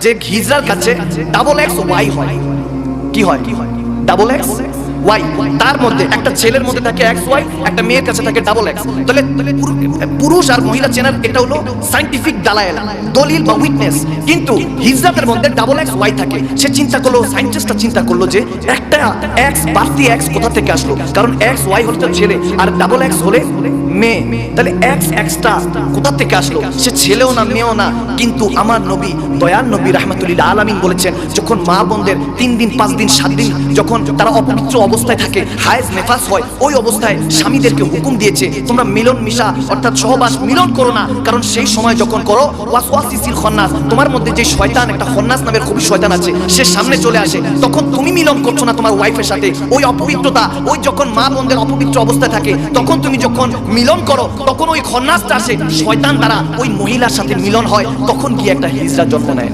যে হিজরার কাছে double X Y হয়। কি হয়? Double X Y. তার মধ্যে একটা ছেলের মধ্যে থাকে এক্স ওয়াই, একটা মেয়ের কাছে থাকে ডাবল এক্স। তাহলে পুরুষ আর মহিলা চেনার এটা হলো সায়েন্টিফিক দালায়েল, দলিল বা উইটনেস। কিন্তু হিজরাতের মধ্যে ডাবল এক্স ওয়াই থাকে। সে চিন্তা করলো, সায়েন্টিস্টরা চিন্তা করলো যে একটা এক্স বাড়তি এক্স কোথা থেকে আসলো, কারণ এক্স ওয়াই হলো ছেলে আর ডাবল এক্স হলে মেয়ে। তাহলে এক্স এক্সটা কোথা থেকে আসলো? সে ছেলেও না মেয়েও না। কিন্তু আমার নবী, দয়াল নবী রাহমাতুল্লিল আলামিন বলেছেন, যখন মা বোনদের 3 দিন 5 দিন 7 দিন যখন তারা অপবিত্র অবস্থায় থাকে, হায়েজ নেফাস হয়, ওই অবস্থায় স্বামীদেরকে হুকুম দিয়েছে তোমরা মিলন মিশা অর্থাৎ সহবাস মিলন করো না। কারণ সেই সময় যখন করো ওয়াসওয়াসিসিল খন্নাস, তোমার মধ্যে যে শয়তান, একটা খন্নাস নামের খুবই শয়তান আছে, সে সামনে চলে আসে। তখন তুমি মিলন করছো না তোমার ওয়াইফের সাথে, ওই অপবিত্রতা, ওই যখন মা বোনদের অপবিত্র অবস্থায় থাকে, তখন তুমি যখন মিলন করো তখন ওই খন্নাসটা আসে, শয়তান দ্বারা ওই মহিলার সাথে মিলন হয়, তখন গিয়ে একটা হিজড়া জন্ম নেয়।